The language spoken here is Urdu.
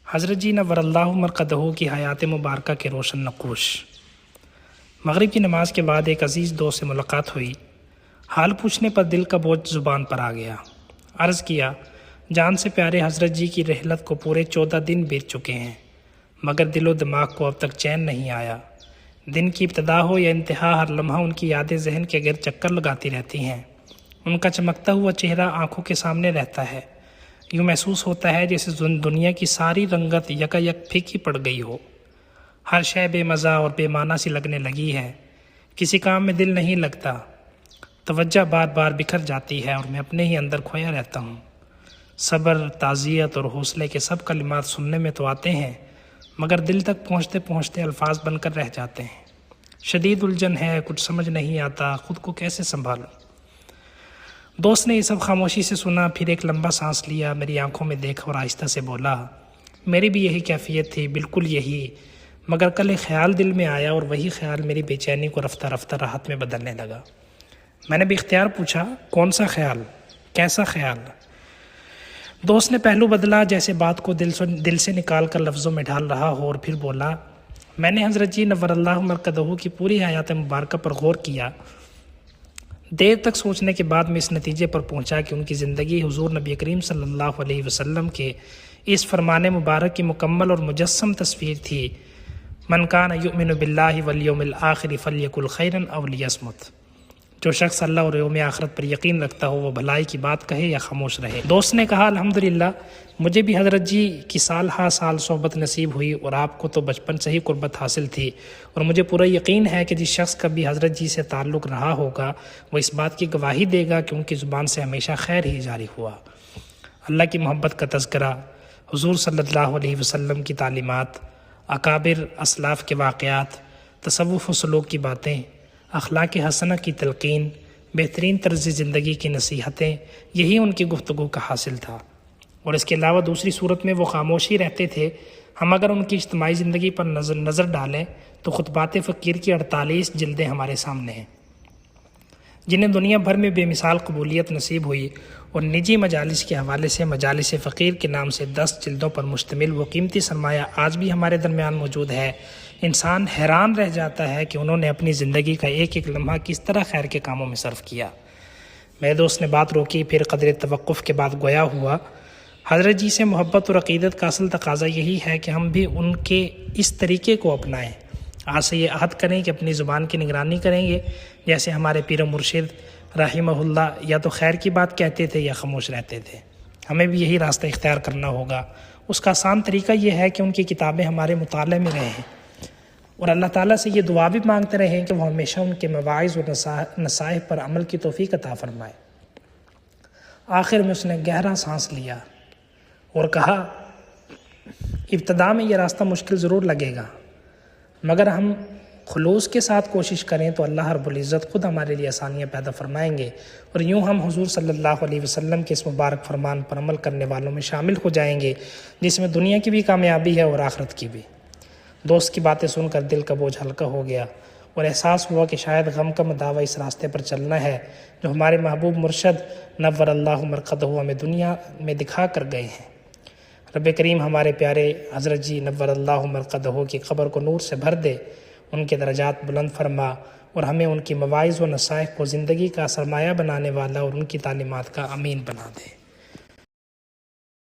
حضرت جی نور اللہ مرقدہ کی حیات مبارکہ کے روشن نقوش۔ مغرب کی نماز کے بعد ایک عزیز دوست سے ملاقات ہوئی۔ حال پوچھنے پر دل کا بوجھ زبان پر آ گیا۔ عرض کیا، جان سے پیارے حضرت جی کی رحلت کو پورے 14 دن بیت چکے ہیں، مگر دل و دماغ کو اب تک چین نہیں آیا۔ دن کی ابتدا ہو یا انتہا، ہر لمحہ ان کی یادیں ذہن کے گرد چکر لگاتی رہتی ہیں۔ ان کا چمکتا ہوا چہرہ آنکھوں کے سامنے رہتا ہے۔ یوں محسوس ہوتا ہے جیسے دنیا کی ساری رنگت یکا یک پھیکی پڑ گئی ہو۔ ہر شے بے مزہ اور بے معنی سی لگنے لگی ہے۔ کسی کام میں دل نہیں لگتا۔ توجہ بار بار بکھر جاتی ہے اور میں اپنے ہی اندر کھویا رہتا ہوں۔ صبر، تعزیت اور حوصلے کے سب کلمات سننے میں تو آتے ہیں، مگر دل تک پہنچتے پہنچتے الفاظ بن کر رہ جاتے ہیں۔ شدید الجھن ہے، کچھ سمجھ نہیں آتا خود کو کیسے سنبھالوں۔ دوست نے یہ سب خاموشی سے سنا، پھر ایک لمبا سانس لیا، میری آنکھوں میں دیکھا اور آہستہ سے بولا، میری بھی یہی کیفیت تھی، بالکل یہی، مگر کل ایک خیال دل میں آیا اور وہی خیال میری بے چینی کو رفتہ رفتہ راحت میں بدلنے لگا۔ میں نے بھی اختیار پوچھا، کون سا خیال، کیسا خیال؟ دوست نے پہلو بدلا، جیسے بات کو دل سے نکال کر لفظوں میں ڈھال رہا ہو، اور پھر بولا، میں نے حضرت جی نور اللہ مرقدہ کی پوری حیات مبارکہ پر غور کیا۔ دیر تک سوچنے کے بعد میں اس نتیجے پر پہنچا کہ ان کی زندگی حضور نبی کریم صلی اللہ علیہ وسلم کے اس فرمان مبارک کی مکمل اور مجسم تصویر تھی، من کان یؤمن باللہ والیوم الآخر فلیقل خیرا او لیصمت۔ جو شخص اللہ اور یوم آخرت پر یقین رکھتا ہو وہ بھلائی کی بات کہے یا خاموش رہے۔ دوست نے کہا، الحمدللہ مجھے بھی حضرت جی کی سال ہا سال صحبت نصیب ہوئی، اور آپ کو تو بچپن سے ہی قربت حاصل تھی، اور مجھے پورا یقین ہے کہ جس شخص کا بھی حضرت جی سے تعلق رہا ہوگا وہ اس بات کی گواہی دے گا کہ ان کی زبان سے ہمیشہ خیر ہی جاری ہوا۔ اللہ کی محبت کا تذکرہ، حضور صلی اللہ علیہ وسلم کی تعلیمات، اکابر اسلاف کے واقعات، تصوف و سلوک کی باتیں، اخلاق حسنہ کی تلقین، بہترین طرز زندگی کی نصیحتیں، یہی ان کی گفتگو کا حاصل تھا۔ اور اس کے علاوہ دوسری صورت میں وہ خاموش ہی رہتے تھے۔ ہم اگر ان کی اجتماعی زندگی پر نظر ڈالیں تو خطبات فقیر کی 48 جلدیں ہمارے سامنے ہیں، جنہیں دنیا بھر میں بے مثال قبولیت نصیب ہوئی، اور نجی مجالس کے حوالے سے مجالس فقیر کے نام سے 10 جلدوں پر مشتمل وہ قیمتی سرمایہ آج بھی ہمارے درمیان موجود ہے۔ انسان حیران رہ جاتا ہے کہ انہوں نے اپنی زندگی کا ایک ایک لمحہ کس طرح خیر کے کاموں میں صرف کیا۔ میرے دوست نے بات روکی، پھر قدر توقف کے بعد گویا ہوا، حضرت جی سے محبت اور عقیدت کا اصل تقاضا یہی ہے کہ ہم بھی ان کے اس طریقے کو اپنائیں۔ آج سے یہ عہد کریں کہ اپنی زبان کی نگرانی کریں گے، جیسے ہمارے پیر و مرشد رحمہ اللہ یا تو خیر کی بات کہتے تھے یا خاموش رہتے تھے۔ ہمیں بھی یہی راستہ اختیار کرنا ہوگا۔ اس کا آسان طریقہ یہ ہے کہ ان کی کتابیں ہمارے مطالعے میں رہیں، اور اللہ تعالیٰ سے یہ دعا بھی مانگتے رہیں کہ وہ ہمیشہ ان کے مواعظ اور نصائح پر عمل کی توفیق عطا فرمائے۔ آخر میں اس نے گہرا سانس لیا اور کہا، ابتدا میں یہ راستہ مشکل ضرور لگے گا، مگر ہم خلوص کے ساتھ کوشش کریں تو اللہ رب العزت خود ہمارے لیے آسانیاں پیدا فرمائیں گے، اور یوں ہم حضور صلی اللہ علیہ وسلم کے اس مبارک فرمان پر عمل کرنے والوں میں شامل ہو جائیں گے، جس میں دنیا کی بھی کامیابی ہے اور آخرت کی بھی۔ دوست کی باتیں سن کر دل کا بوجھ ہلکا ہو گیا، اور احساس ہوا کہ شاید غم کا مداوع اس راستے پر چلنا ہے جو ہمارے محبوب مرشد نور اللہ مرقدہ ہمیں دنیا میں دکھا کر گئے ہیں۔ رب کریم ہمارے پیارے حضرت جی نور اللہ مرقدہ کی قبر کو نور سے بھر دے، ان کے درجات بلند فرما، اور ہمیں ان کی مواعظ و نصائح کو زندگی کا سرمایہ بنانے والا اور ان کی تعلیمات کا امین بنا دے۔